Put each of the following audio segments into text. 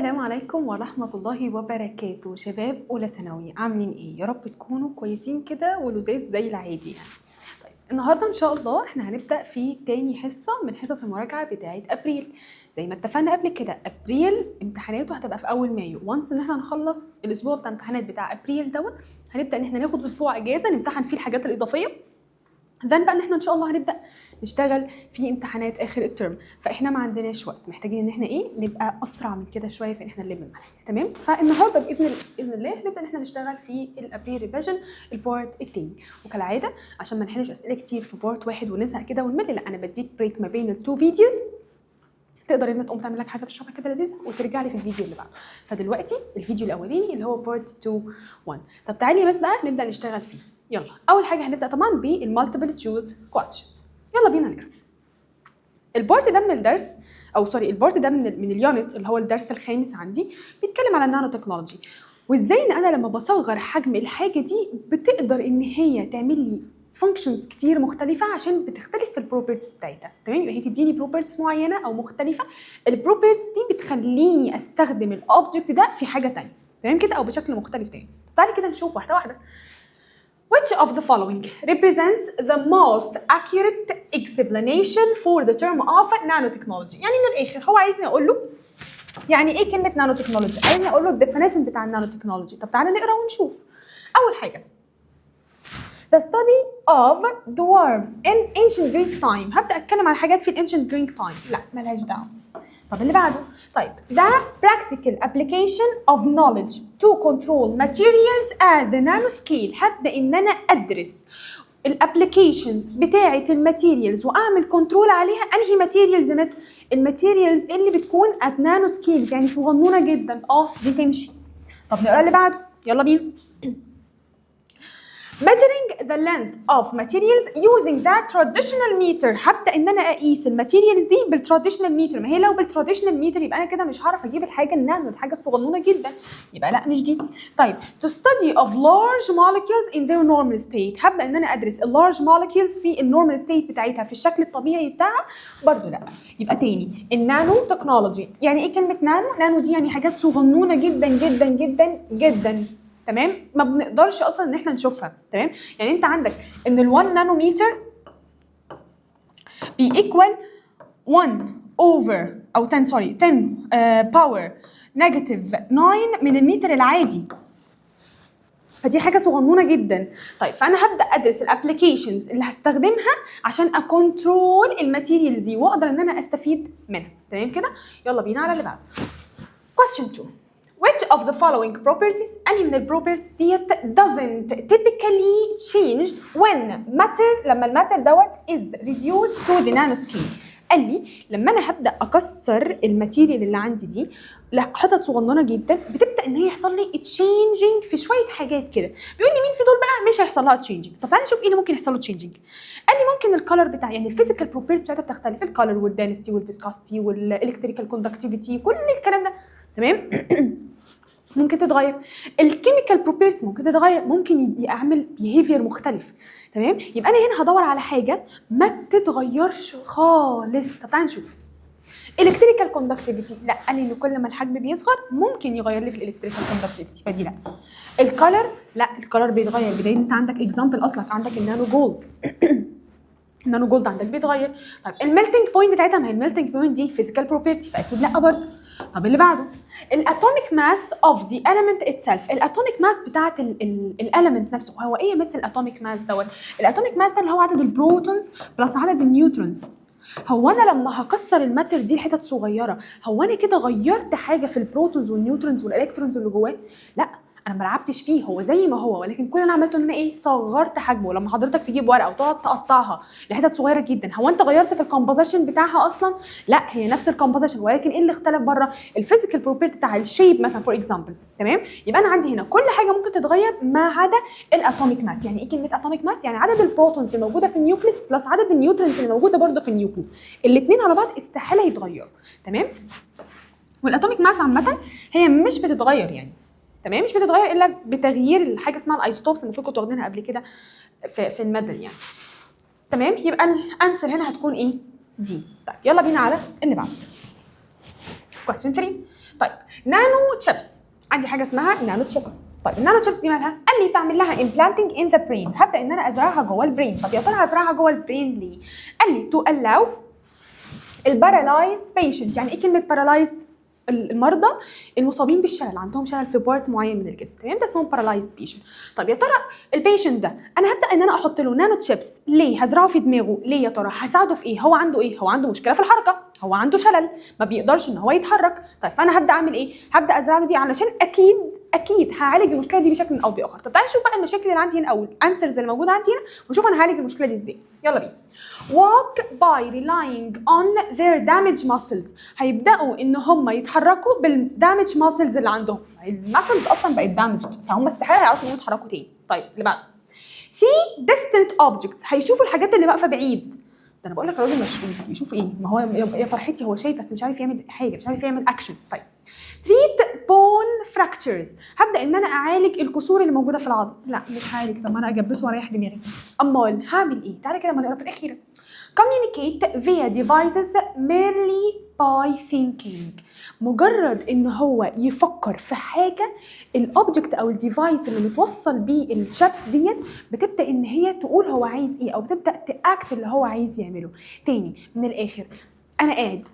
السلام عليكم ورحمة الله وبركاته. شباب أولى ثانوي عاملين إيه؟ يا رب تكونوا كويسين كده ولذاذ زي العادي يعني. طيب النهاردة إن شاء الله إحنا هنبدأ في تاني حصة من حصص المراجعة بتاعة أبريل. زي ما اتفقنا قبل كده أبريل امتحاناته هتبقى في أول مايو. وانس إن إحنا هنخلص الأسبوع بتاع امتحانات بتاع أبريل دوت، هنبدأ إن إحنا ناخد أسبوع إجازة نمتحن فيه الحاجات الإضافية. بقى ان احنا ان شاء الله هنبدا نشتغل في امتحانات اخر الترم، فاحنا ما عندناش وقت، محتاجين ان احنا نبقى اسرع من كده شويه في ان احنا نلم المنهج. تمام، فالنهارده باذن الله هنبدا ان احنا نشتغل في الابريل ريفيجن البارت الثاني. وكالعاده عشان ما نحلش اسئله كتير في بارت واحد ونزهق كده ونمل، لا انا بديك بريك ما بين التو فيديوز، تقدر انك تقوم تعمل لك حاجه تشربها كده لذيذه وترجع لي في الفيديو اللي بعده. فدلوقتي الفيديو الاولاني اللي هو بارت 2 1. طب تعالي بس بقى نبدا نشتغل فيه. يلا، اول حاجه هنبدا طبعا بالمالتيبل تشوز كويستشنز. يلا بينا نقرا البارت ده من الدرس، او سوري البارت ده من اليونت اللي هو الدرس الخامس عندي، بيتكلم على النانو تكنولوجي، وازاي ان انا لما بصغر حجم الحاجه دي بتقدر ان هي تعمل لي فانكشنز كتير مختلفه عشان بتختلف في البروبرتيز بتاعتها. تمام، يبقى هي تديني بروبرتيز معينه او مختلفه، البروبرتيز دي بتخليني استخدم الاوبجكت ده في حاجه ثانيه، تمام كده، او بشكل مختلف تاني. تعالي كده نشوف واحده واحده. Which of the following represents the most accurate explanation for the term of nanotechnology؟ يعني من الآخر هو عايزني أقول له يعني إيه كلمة نانو تكنولوجي؟ عايزني أقول له الديفينيشن بتاع النانو تكنولوجي. طب تعالى نقرا ونشوف. أول حاجة The study of dwarves in ancient Greek time. هبدأ أتكلم على حاجات في ancient Greek time. لا ملهاش دعوة. طب اللي بعده، طيب ده practical application of knowledge to control materials at the nanoscale. هبدأ إن أنا أدرس الابليكيشنز بتاعة الماتيريالز وأعمل كنترول عليها. أنهي ماتيريالز يا ناس؟ الماتيريالز اللي بتكون at nanoscales، يعني صغنونة جدا. دي تمشي. طب نقرا اللي بعده، يلا بينا. Measuring the length of materials using that traditional meter. هبدأ ان انا اقيس الماتيريالز دي بالتراديشنال ميتر. ما هي لو بالتراديشنال ميتر يبقى انا كده مش هعرف اجيب الحاجه النانو، الحاجه الصغنونه جدا، يبقى لا مش دي. طيب to study of large molecules in their normal state. هبدأ ان انا ادرس اللارج molecules في النورمال ستيت بتاعتها في الشكل الطبيعي بتاعها، برضو لا. يبقى تاني النانو تكنولوجي. يعني ايه كلمه نانو؟ نانو دي يعني حاجات صغنونه جدا جدا جدا جدا، تمام، ما بنقدرش اصلا ان احنا نشوفها. تمام، يعني انت عندك ان ال1 نانومتر بيكوال 1 اوفر او 10 سوري 10 باور نيجاتيف 9 من المتر العادي، فدي حاجه صغنونه جدا. طيب فانا هبدا ادرس الابلكيشنز اللي هستخدمها عشان اكونترول الماتيريالز دي واقدر ان انا استفيد منها. تمام كده، يلا بينا على اللي بعده. question 2. Which of the following properties أني من البروبرتيز ديت doesn't typically change when matter لما الماتر دوت is reduced to the nanoscale؟ قال لي لما أنا هبدأ أكسر الماتيريال اللي عندي دي لحتت صغننة جدا، بتبدأ إن هي يحصل لي changing في شوية حاجات كده. بيقول لي مين في دول بقى مش هيحصل لها changing؟ طب تعالى نشوف إيه اللي ممكن يحصل له changing. قال لي ممكن الكالر بتاع، يعني الفيزيكال بروبرتيز بتاعتها بتختلف، الكالر والدنسيتي والفيسكوسيتي والالكتريكال كوندكتيفيتي، كل الكلام ده تمام ممكن تتغير. الكيميكال بروبرتيز ممكن تتغير، ممكن يعمل بيهيفير مختلف. تمام، يبقى انا هنا هدور على حاجه ما بتتغيرش خالص. طب تعالى نشوف الكتريكال كوندكتيفيتي. لا، قال لي ان كل ما الحجم بيصغر ممكن يغير لي في الالكتريكال كوندكتيفيتي، فدي لا. الكالر، لا الكالر بيتغير، بدليل انت عندك اكزامبل اصلا عندك النانو جولد النانو جولد عندك بيتغير. طيب الميلتنج بوينت بتاعتها، ما هي الميلتنج بوينت دي فيزيكال بروبرتي، فاكيد لا برضه. طب اللي بعده الاتوميك ماس اوف ذا element اتسلف. الاتوميك ماس بتاعت الاليمنت نفسه. هو ايه مثل الاتوميك ماس دوت؟ الاتوميك ماس اللي هو عدد البروتونز بلس عدد النيوترونز. هو انا لما هكسر الماتر دي لحتت صغيره، هو انا كده غيرت حاجه في البروتونز والنيوترونز والالكترونز اللي جواه؟ لا، انا ما لعبتش فيه، هو زي ما هو، ولكن كل اللي انا عملته ان انا ايه، صغرت حجمه. لما حضرتك تجيب ورقه وتقعد تقطعها لحتت صغيره جدا، هو انت غيرت في الكومبوزيشن بتاعها اصلا؟ لا، هي نفس الكومبوزيشن، ولكن ايه اللي اختلف بره؟ الفيزيكال بروبرتي بتاع الشيب مثلا فور اكزامبل. تمام، يبقى انا عندي هنا كل حاجه ممكن تتغير ما عدا الاتوميك ماس. يعني ايه كلمه اتوميك ماس؟ يعني عدد البروتونز اللي موجوده في النيوكليس بلس عدد النيوترونز اللي موجوده برده في النيوكليس، الاثنين على بعض استحاله يتغيروا. تمام، والاتوميك ماس عامه هي مش بتتغير يعني، تمام، مش بتتغير الا بتغيير الحاجه اسمها الايزوتوبس، المفروض كنتوا واخدينها قبل كده في الماده يعني. تمام، يبقى الانسر هنا هتكون ايه؟ دي. طيب يلا بينا على اللي بعده. question 3. طيب نانو تشيبس، عندي حاجه اسمها نانو تشيبس. طيب النانو تشيبس دي مالها؟ قال لي بعمل لها implanting in the brain، هبدا ان انا ازرعها جوه البرين. طب يا ترى هزرعها جوه البرين ليه؟ قال لي to allow البارالايزد بيشنت. يعني ايه كلمه بارالايزد؟ المرضى المصابين بالشلل، عندهم شلل في بارت معين من الجسم، تمام؟ ده اسمهم بارالايزد بيشنت. طب يا ترى البيشنت ده انا هبدا ان انا احط له نانو تشيبس ليه؟ هزرعه في دماغه ليه يا ترى؟ هساعده في ايه؟ هو عنده ايه؟ هو عنده مشكله في الحركه، هو عنده شلل ما بيقدرش ان هو يتحرك. طيب فانا هبدا اعمل ايه؟ هبدا ازرع له دي علشان اكيد هعالج المشكله دي بشكل او باخر. طب تعالى نشوف بقى المشاكل اللي عندي هنا او الانسرز اللي موجوده عندي هنا ونشوف انا هعالج المشكله دي ازاي. يلا بينا. walk by relying on their damaged muscles. هيبداوا ان هم يتحركوا بالدامج ماسلز اللي عندهم. الماسلز اصلا بقت دامجد فهم استحاله يعرفوا انهم يتحركوا تاني. طيب اللي بعده see distant objects. هيشوفوا الحاجات اللي واقفه بعيد. ده انا بقول لك الراجل مش بيشوف ايه؟ ما هو يا فرحتي هو شايف بس مش عارف يعمل حاجه، مش عارف يعمل اكشن. طيب treat bone fractures. هبدا ان انا اعالج الكسور اللي موجوده في العظم. لا مش هعالج، طب ما انا اجبسه واريح دماغي. امال هعمل ايه؟ تعالى كده ما نقرا في الاخيره. communicate via devices merely by thinking. مجرد ان هو يفكر في حاجه، الاوبجكت او الديفايس اللي متوصل بيه الشابس ديت بتبدا ان هي تقول هو عايز ايه او بتبدا تاكت اللي هو عايز يعمله. تاني من الاخر، انا قاعد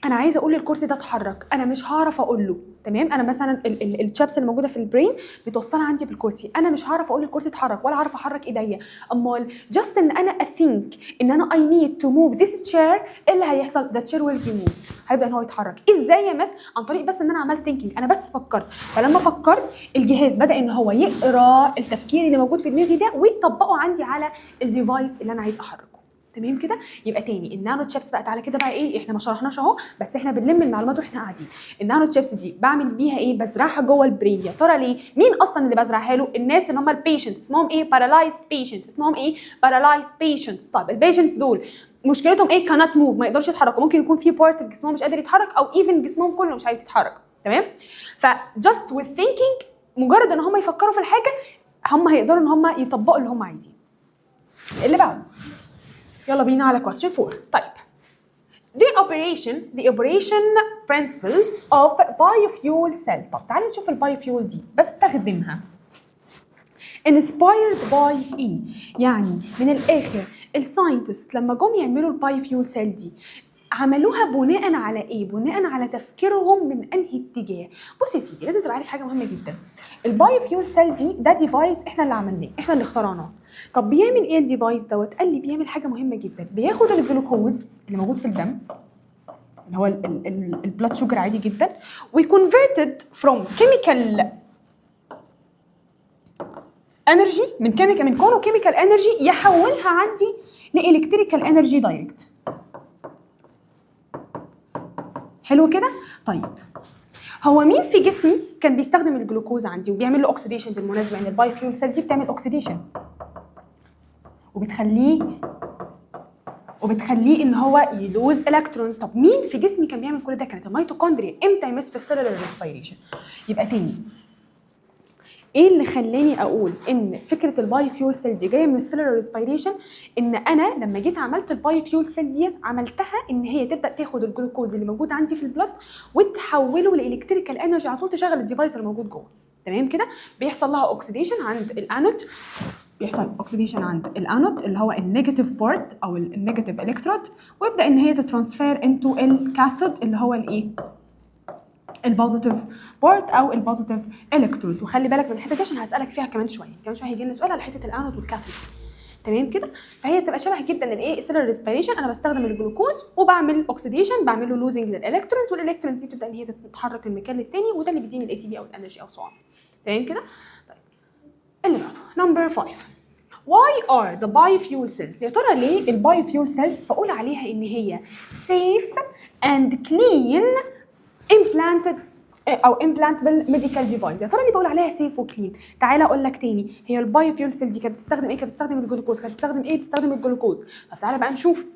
انا عايزه اقول للكرسي ده اتحرك، انا مش هعرف اقول له، تمام؟ انا مثلا الشابس اللي موجوده في البرين متوصله عندي بالكرسي، انا مش هعرف اقول للكرسي اتحرك ولا هعرف احرك ايديا. امال جاست ان انا اثينك ان انا اي نيد تو موف ذيس تشير، اللي هيحصل ذا تشير ويل بي موف. هيبدا ان هو يتحرك. ازاي يا مس؟ عن طريق بس ان انا عملت ثينكينج، انا بس فكرت. فلما فكرت الجهاز بدا ان هو يقرا التفكير اللي موجود في دماغي ده ويطبقه عندي على الديفايس اللي انا عايز احركه. تمام كده؟ يبقى تاني النانو تشيبس بقى، تعالى كده بقى ايه، احنا ما شرحناش اهو بس احنا بنلم المعلومات واحنا قاعدين. النانو تشيبس دي بعمل بيها ايه؟ بزرعها جوه البرين. يا ترى ليه؟ مين اصلا اللي بزرعها له؟ الناس اللي هم البيشنتس، اسمهم ايه؟ بارالايزد بيشنتس. اسمهم ايه؟ بارالايزد بيشنتس. طيب البيشنتس دول مشكلتهم ايه؟ كانت موف، ما يقدرش يتحركوا. ممكن يكون في بارت في جسمهم مش قادر يتحرك او ايفن جسمهم كله مش عارف يتحرك، تمام؟ فجاست وذ ثينكينج، مجرد ان هم يفكروا في الحاجه هم هيقدروا ان هم يطبقوا اللي هم عايزينه. اللي بعده يلا بينا على question 4. طيب the operation principle of biofuel cell. طب تعالي نشوف البايوفيول دي بستخدمها inspired by ايه؟ يعني من الاخر الساينتست لما جم يعملوا البايوفيول سيل دي عملوها بناء على ايه؟ بناء على تفكيرهم من انهي اتجاه. بص يا سيدي، لازم تبقى عارف حاجه مهمه جدا. البايوفيول سيل دي ده ديفايس احنا اللي عملناه، احنا اللي اخترعناه. طب بيعمل ايه الديفايس دوت؟ قال لي بيعمل حاجه مهمه جدا، بياخد الجلوكوز اللي موجود في الدم اللي هو البلاد شوجر عادي جدا ويكونفرتد فروم كيميكال انرجي، من كونه كيميكال انرجي يحولها عندي لالكتريكال انرجي دايركت. حلو كده؟ طيب هو مين في جسمي كان بيستخدم الجلوكوز عندي وبيعمل له اوكسيديشن؟ بالمناسبه ان البايوفيول سيل دي بتعمل اوكسيديشن وبتخليه ان هو يلوز الكترونز. طب مين في جسمي كان بيعمل كل ده؟ كانت الميتوكوندريا. امتى يمس؟ في السيلولار ريسبيريشن. يبقى تاني ايه اللي خلاني اقول ان فكره البايوفيول سيل دي جايه من السيلولار ريسبيريشن؟ ان انا لما جيت عملت البايوفيول سيل دي عملتها ان هي تبدا تاخد الجلوكوز اللي موجود عندي في البلد وتحوله لالكتريكال انرجي على طول تشغل الديفايس اللي موجود جوه. تمام كده؟ بيحصل لها اوكسيديشن عند الانود، بيحصل اوكسيديشن عند الانود اللي هو النيجاتيف بارت او النيجاتيف الكترود، ويبدا ان هي تترانسفير انتو الكاثود اللي هو الايه؟ البوزيتيف بارت او البوزيتيف الكترود. وخلي بالك من الحته دي عشان هسالك فيها كمان شويه هيجي لنا سؤال على حته الانود والكاثود. تمام كده؟ فهي تبقى شبه جدا الايه؟ السيلولار ريسبيريشن. انا بستخدم الجلوكوز وبعمل اوكسيديشن، بعمل له لوزنج للالكترونز، والالكترونز دي بتبدا ان هي تتحرك من مكان للتاني وده اللي بيديني الاي تي بي او الانرجي او سو اون. تمام كده؟ طيب اللي بعده نمبر 5. Why are the biofuel cells؟ يا ترى ليه البايوفيول سيلز بقول عليها ان هي safe and clean implanted او implantable medical device؟ يا ترى ليه بقول عليها safe وكلين؟ تعالى اقول لك تاني، هي البايوفيول سيل دي كانت بتستخدم ايه؟ كانت بتستخدم الجلوكوز. كانت بتستخدم ايه؟ بتستخدم الجلوكوز. طب تعالى بقى نشوف.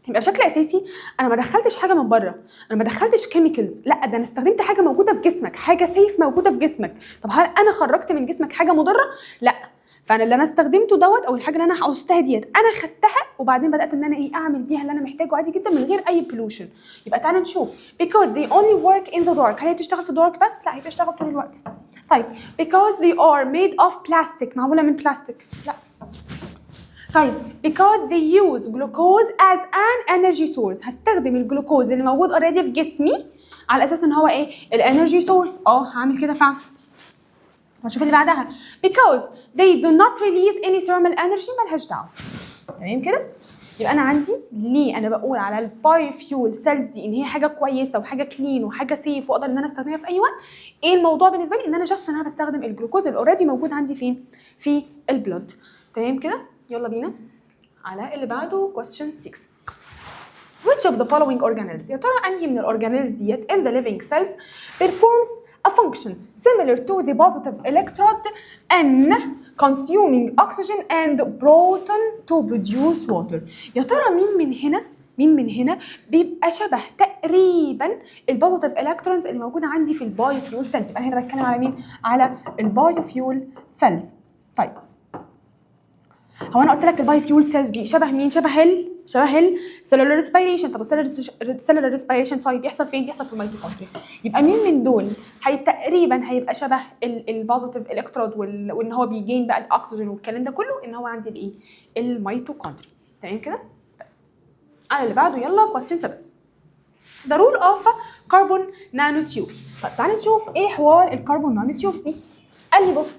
يبقى بشكل اساسي انا ما دخلتش حاجه من بره، انا ما دخلتش كيميكالز، لا ده انا استخدمت حاجه موجوده في جسمك، حاجه سيف موجوده في جسمك. طب هل انا خرجت من جسمك حاجه مضره؟ لا، فانا اللي انا استخدمته دوت او الحاجه اللي انا عوزتها ديت انا خدتها وبعدين بدات ان انا ايه اعمل بيها اللي انا محتاجه عادي جدا من غير اي بولوشن. يبقى تعالى نشوف because they only work in the dark. هل هي بتشتغل في الدارك بس؟ لا، هي بتشتغل طول الوقت. طيب because they are made of plastic، معموله من بلاستيك؟ لا. طيب because they use glucose as an energy source، هستخدم الجلوكوز اللي موجود اوريدي في جسمي على اساس ان هو ايه الانرجي سورس. هعمل كده فعلا. هنشوف اللي بعدها because they do not release any thermal energy، مالهاش دعوه. تمام كده؟ يبقى انا عندي ليه انا بقول على البايو فيول سيلز دي ان هي حاجه كويسه وحاجه كلين وحاجه سيف واقدر ان انا استخدمها في اي وقت. ايه الموضوع بالنسبه لي؟ ان انا جاست ان انا بستخدم الجلوكوز اللي اوريدي موجود عندي فين؟ في البلود. تمام كده؟ يلا بينا على اللي بعده question 6. Which of the following organelles، يا ترى انهي من الاورجانيلز ديت in the living cells performs a function similar to the positive electrode in consuming oxygen and proton to produce water؟ يا ترى مين من هنا بيبقى شبه تقريبا البوزيتيف الكترونز اللي موجوده عندي في البايو فيول سيلز؟ يبقى انا هنا بتكلم على مين؟ على البايو فيول سيلز. طيب هو انا قلت لك البايو فيول سيلز دي شبه مين؟ شبه السيلولار ريسبيريشن. طب السيلولار ريسبيريشن بيحصل فين؟ بيحصل في الميتوكوندريا. يبقى مين من دول تقريبا هيبقى شبه البوزيتيف الكترود وان هو بيجين بقى الاكسجين والكلام ده كله ان هو عندي الايه؟ الميتوكوندريا. تمام كده؟ طيب على اللي بعده يلا question 7. The rule of carbon nanotubes. طب تعالى نشوف ايه حوار الكربون نانو تيوبس دي. قال لي بص،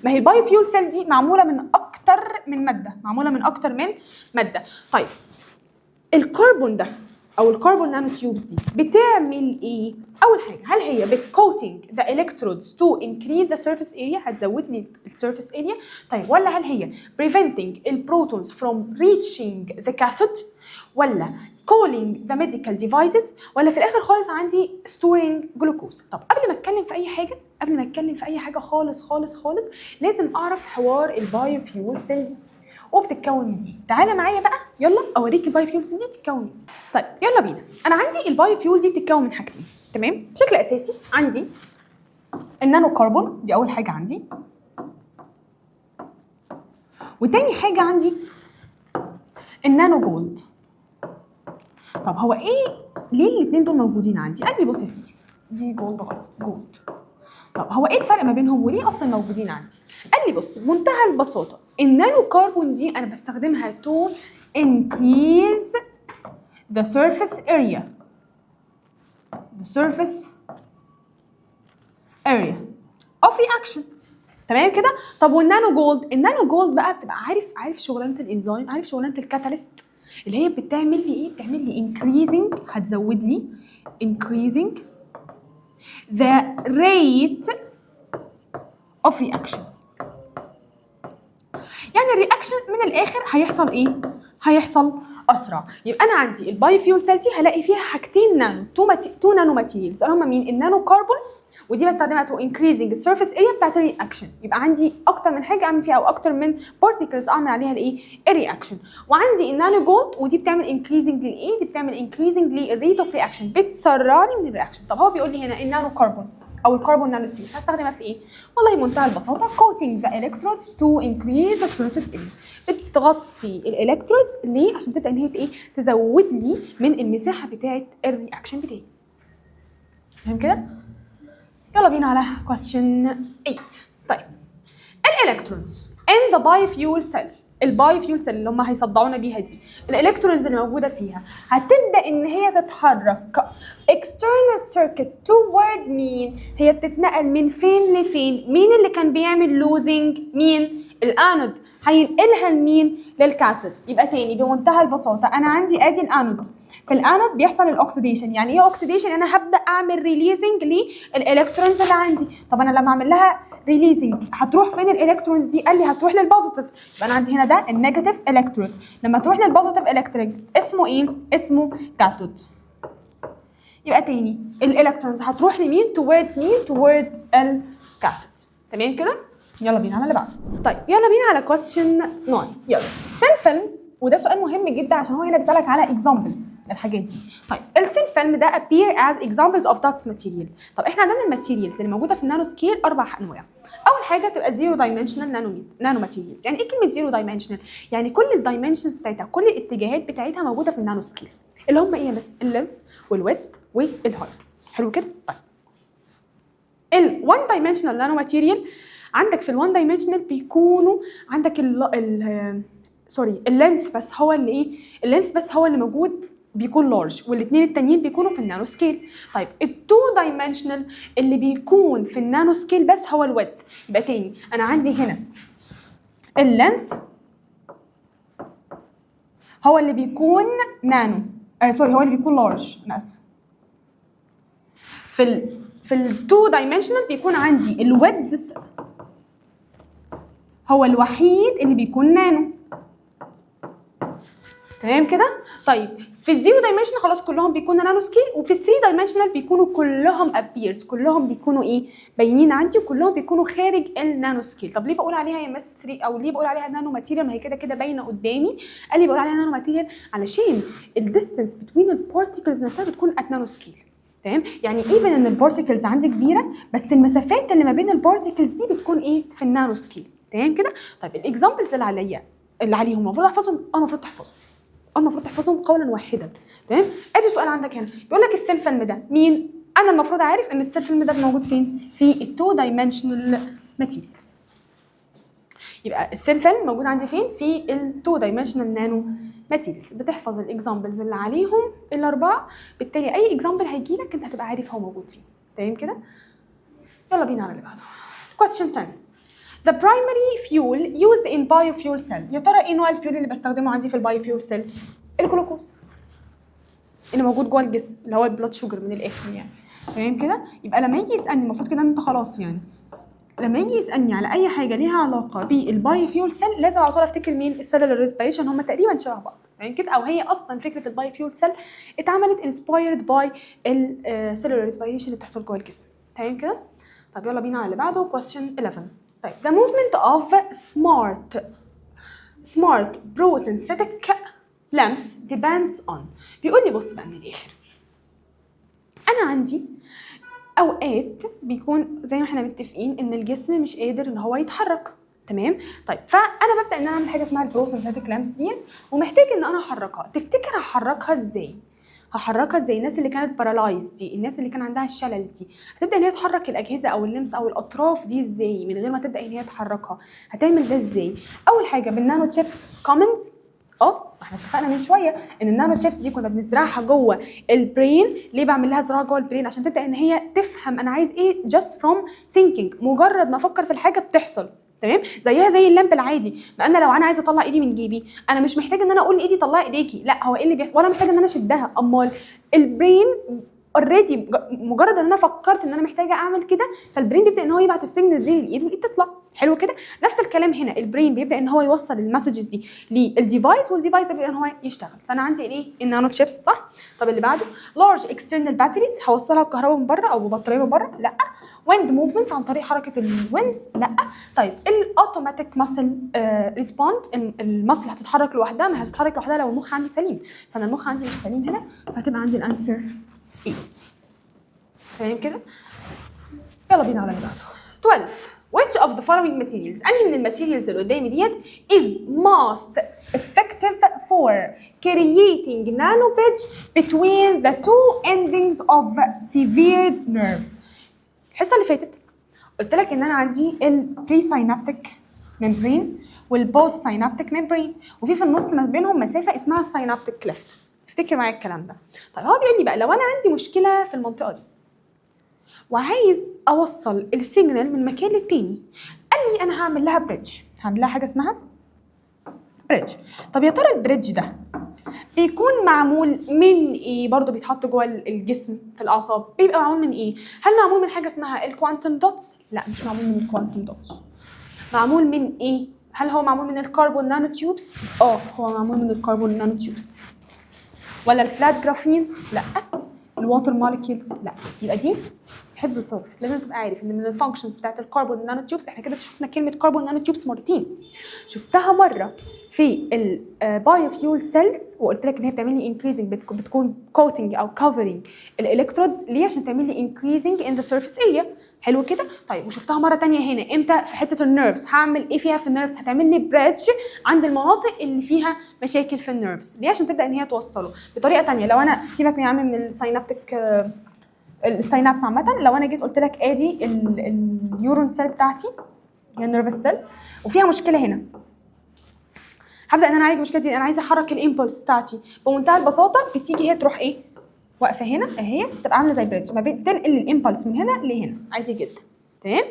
ما هي البايو فيول سيل دي معموله من اكتر من ماده. طيب الكربون ده او الكربون نانو تيوبس دي بتعمل ايه؟ اول حاجه هل هي بتكوتنج ذا الكترودز تو انكريز ذا سيرفيس اريا، هتزود لي السيرفيس اريا؟ طيب ولا هل هي preventing البروتونز from reaching the cathode، ولا calling the medical devices، ولا في الاخر خالص عندي storing glucose؟ طب قبل ما اتكلم في اي حاجه خالص لازم اعرف حوار البايو فيول سيل دي وبتتكون من ايه. تعالى معايا بقى يلا اوريك البايو فيول سيل دي بتتكون من ايه. طيب يلا بينا. انا عندي البايو فيول دي بتتكون من حاجتين. تمام؟ بشكل اساسي عندي النانو كربون، دي اول حاجه عندي، وتاني حاجه عندي النانو جولد. طب هو ايه ليه الاثنين دول موجودين عندي؟ قال لي بص يا سيدي، دي جولد جولد. طب هو ايه الفرق ما بينهم وليه اصلا موجودين عندي؟ قال لي بص بمنتهى البساطه، النانو كربون دي انا بستخدمها to increase the surface area of reaction. تمام كده؟ طب والنانو جولد؟ النانو جولد بقى بتبقى عارف شغلانه الانزيم، عارف شغلانه الكاتاليست اللي هي بتعمل لي ايه؟ بتعمل لي increasing، هتزود لي increasing the rate of reaction. يعني الرياكشن من الاخر هيحصل ايه؟ هيحصل اسرع. يبقى انا عندي البايو فيول سيل دي هلاقي فيها حاجتين نانو، تو نانو ماتيريالز، هما مين؟ النانو كربون، ودي بستخدمها تو انكريزنج السيرفيس اريا بتاعت الرياكشن. يبقى عندي اكتر من حاجه اعمل فيها او اكتر من بارتيكلز اعمل عليها الايه؟ الرياكشن. وعندي النانو جولد، ودي بتعمل انكريزنج للايه؟ دي بتعمل انكريزنج للريت اوف رياكشن، بتسرع لي من الرياكشن. طب هو بيقول لي هنا النانو كربون او الكربون نانو تيوب هستخدمها في ايه؟ والله منتهى البساطه coating the electrodes to increase the surface area. بتغطي الالكترود ليه؟ عشان تبدا ان هي ايه؟ تزود لي من المساحه بتاعه الرياكشن بتاعي. فاهم كده؟ يلا بينا على question 8. طيب الالكترونز in the biofuel cell، البايو فيول سيل اللي هم هيصدعونا بيها دي، الالكترونز اللي موجوده فيها هتبدا ان هي تتحرك external circuit toward مين؟ هي بتتنقل من فين لفين؟ مين اللي كان بيعمل لوزنج؟ مين؟ الانود. هينقلها لمين؟ للكاثود. يبقى تاني بمنتهى البساطه انا عندي ادي الانود، في الانود بيحصل الاكسيديشن. يعني ايه اوكسيديشن؟ انا هبدا اعمل ريليزنج للالكترونز اللي عندي. طب انا لما اعمل لها ريليزنج هتروح فين الالكترونز دي؟ قال لي هتروح للبوزيتيف. يبقى انا عندي هنا ده النيجاتيف الكترون، لما تروح للبوزيتيف الكترون اسمه ايه؟ اسمه كاثود. يبقى تاني الالكترونز هتروح لمين؟ towards مين؟ towards الكاثود. تمام كده؟ يلا بينا على اللي بعده. طيب يلا بينا على question 9. يلا. Thin films وده سؤال مهم جدا عشان هو هنا بيسالك على اكزامبلز للحاجات دي. طيب الثين فيلم ده appear as examples of that material. طب احنا عندنا الماتيريالز اللي موجوده في النانو سكيل 4 انواع. اول حاجه تبقى زيرو دايمنشنال نانو ماتيريالز. يعني ايه كلمه زيرو دايمنشنال؟ يعني كل الدايمنشنز بتاعتها، كل الاتجاهات بتاعتها موجوده في النانو سكيل، اللي هم ايه بس؟ اللينث والويدث والهايت. حلو كده؟ طيب ال1 دايمنشنال نانو ماتيريال عندك في ال1 دايمنشنال بيكونوا عندك اللينث بس هو اللي ايه؟ اللينث بس هو اللي موجود بيكون لارج، والاثنين التانيين بيكونوا في النانو سكيل. طيب التو دايمنشنال اللي بيكون في النانو سكيل بس هو الويدث. يبقى تاني انا عندي هنا اللينث هو اللي بيكون نانو، هو اللي بيكون لارج، انا اسفه. في التو دايمنشنال بيكون عندي الويدث هو الوحيد اللي بيكون نانو. تمام كده؟ طيب في الزيرو دايمنشنال خلاص كلهم بيكونوا نانو سكيل، وفي الثري دايمنشنال بيكونوا كلهم ابيرز، كلهم بيكونوا ايه؟ باينين عندي، وكلهم بيكونوا خارج النانو سكيل. طب ليه بقول عليها يا مس 3 او ليه بقول عليها نانو ماتيريال؟ ما هي كده كده باينه قدامي. قال لي بقول عليها نانو ماتيريال علشان الديستنس بتوين البارتيكلز نفسها بتكون ات نانو سكيل. تمام؟ يعني ايفن ان البارتيكلز عندي كبيره بس المسافات اللي ما بين البارتيكلز دي بتكون ايه؟ في النانو سكيل. تمام كده؟ طيب الاكزامبلز اللي عليهم المفروض احفظهم؟ المفروض تحفظهم قولا واحدا. تمام؟ ادي سؤال عندك هنا بيقول لك الثين فيلم ده مين؟ انا المفروض عارف ان الثين فيلم ده موجود فين؟ في التو دايمنشنال ماتيريالز. يبقى الثين فيلم موجود عندي فين؟ في التو دايمنشنال نانو ماتيريالز. بتحفظ الاكزامبلز اللي عليهم الاربعه، بالتالي اي اكزامبل هيجي لك انت هتبقى عارف هو موجود فين. تمام كده؟ يلا بينا على اللي بعده. question 10. The primary fuel used in biofuel cell. يا ترى ايه نوع الفيول اللي بستخدمه عندي في البايوفيول سيل؟ الجلوكوز اللي موجود جوه الجسم، اللي هو البلاد شوجر من الاخر يعني. تمام كده؟ يبقى لما يجي يسالني المفروض كده انت خلاص يعني لما يجي يسالني على اي حاجه ليها علاقه بالبايوفيول سيل لازم على طول افتكر مين؟ السيلولار ريسبيريشن. هم تقريبا شبه بعض. تمام كده؟ او هي اصلا فكره البايوفيول سيل اتعملت انسبايرد باي السيلولار ريسبيريشن اللي بتحصل جوه الجسم. تمام كده؟ طب يلا بينا على اللي بعده. question 11. طيب the movement of smart prosynthetic lamps depends on. بيقول لي بص بقى من الاخر، انا عندي اوقات بيكون زي ما احنا متفقين ان الجسم مش قادر ان هو يتحرك. تمام؟ طيب فانا ببدا ان انا اعمل حاجه اسمها البروسينثيتك لامبس دي، ومحتاج ان انا احركها. تفتكر هحركها ازاي؟ الناس اللي كانت بارالايز دي، الناس اللي كان عندها الشلل دي، هتبدا ان هي تحرك الاجهزه او اللمس او الاطراف دي ازاي من غير ما تبدا ان هي تحركها؟ هتعمل ده ازاي؟ اول حاجه بالنانو تشيبس كومنتس. احنا اتفقنا من شويه ان النانو تشيبس دي كنا بنزرعها جوه البرين. ليه بعمل لها زراعه جوه البرين؟ عشان تبدا ان هي تفهم انا عايز ايه just from thinking. مجرد ما افكر في الحاجه بتحصل. تمام؟ زيها زي اللامب العادي. ما انا لو انا عايزه اطلع ايدي من جيبي انا مش محتاجه ان انا اقول لايدي طلعي ايديكي، لا هو ايه اللي بيحصل؟ ولا محتاجه ان انا اشدها. امال البرين اوريدي مجرد ان انا فكرت ان انا محتاجه اعمل كده فالبرين بيبدا ان هو يبعت السيجنال دي للايد والايد تطلع. حلو كده؟ نفس الكلام هنا، البرين بيبدا ان هو يوصل المسجز دي للديفايس، والديفايس بيبدا ان هو يشتغل. فانا عندي ايه؟ النانو تشيبس. صح؟ طب اللي بعده لارج اكسترنال باتريز، هوصلها بكهرباء من بره او ببطاريه من بره؟ لا. ويند موفمنت عن طريق حركه الويندز؟ لا. طيب الاوتوماتيك ماسل ريسبوند، المسل هتتحرك لوحدها؟ ما هتتحرك لوحدها لو المخ عندي سليم. فانا المخ عندي مش سليم هنا، فهتبقى عندي الانسر ايه. تمام كده؟ يلا بينا على اللي بعده. 12. Which of the following materials أنهي من الماتيريالز اللي قدامي ديت is most effective for creating nano bridge between the two endings of severed nerve؟ الحصة اللي فاتت قلت لك إن أنا عندي البري ساينابتيك ممبرين والبوست ساينابتيك ممبرين، وفي النص ما بينهم مسافة اسمها الساينابتيك كليفت. افتكر معايا الكلام ده. طيب هو بيقول لي بقى لو أنا عندي مشكلة في المنطقة دي وعايز اوصل السيجنال من مكان للتاني، قال لي انا هعمل لها بريدج، هعمل لها حاجه اسمها بريدج. طب يا ترى البريدج ده بيكون معمول من ايه؟ برضه بيتحط جوه الجسم في الاعصاب. بيبقى معمول من ايه؟ هل معمول من حاجه اسمها الكوانتم دوتس؟ لا مش معمول من الكوانتم دوتس. معمول من ايه؟ هل هو معمول من الكربون نانو تيوبس؟ هو معمول من الكربون نانو تيوبس. ولا الفلات جرافين؟ لا. الواتر موليكيولز؟ لا. يبقى دي حفظ الصرف لازم تبقى عارف ان من الفانكشنز بتاعت الكربون نانو تيوبس، احنا كده شفنا كلمه كربون نانو تيوبس مرتين. شفتها مره في البايو فيول سيلز وقلت لك ان هي بتعمل لي انكريزنج، بتكون كوتنج او كفرنج الالكترودز ليه؟ عشان تعمل لي انكريزنج ان ذا سيرفيس اريا. حلو كده. طيب وشفتها مره ثانيه هنا امتى؟ في حته النيرفز. هعمل ايه فيها في النيرفز؟ هتعمل لي بريدج عند المناطق اللي فيها مشاكل في النيرفز. ليه؟ عشان تبدا ان هي توصله بطريقه ثانيه. لو انا سيبك يا عم من الساينابتيك الساينابس عامه، لو انا جيت قلت لك ادي النيورون سيل بتاعتي هي النيرفس سيل وفيها مشكله هنا، هبدا ان انا اعالج المشكله دي. انا عايزه احرك الامبلس بتاعتي بمنتهى البساطه، بتيجي هي تروح ايه؟ واقفه هنا اهي، تبقى عامله زي بريدج ما بين، تنقل الامبلس من هنا لهنا عادي جدا. تمام؟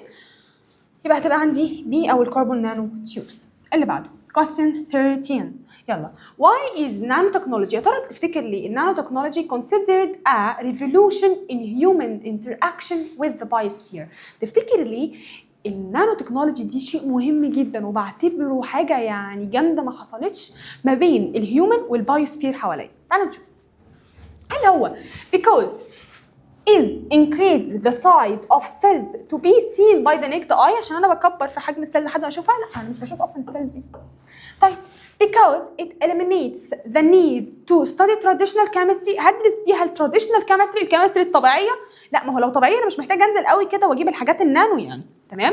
يبقى هتبقى عندي بي او الكربون نانو تيوبس. اللي بعده question 13. يلا why is nanotechnology، يا ترى تفتكر ليه النانو تكنولوجي considered a revolution in human interaction with the biosphere؟ تفتكر ليه النانو تكنولوجي دي شيء مهم جدا وبعتبره حاجه يعني جامده ما حصلتش ما بين الهيومن والبايوسفير حواليا؟ تعالوا نشوف. هل هو because is increase the size of cells to be seen by the naked eye، عشان انا بكبر في حجم السيل لحد ما اشوفها؟ لا، انا مش بشوف اصلا السيلز دي. طيب because it eliminates the need to study traditional chemistry، هدرس بيها التراديشنال كيمستري، الكيمستري الطبيعيه؟ لا، ما هو لو طبيعيه انا مش محتاج انزل قوي كده واجيب الحاجات النانو يعني. تمام؟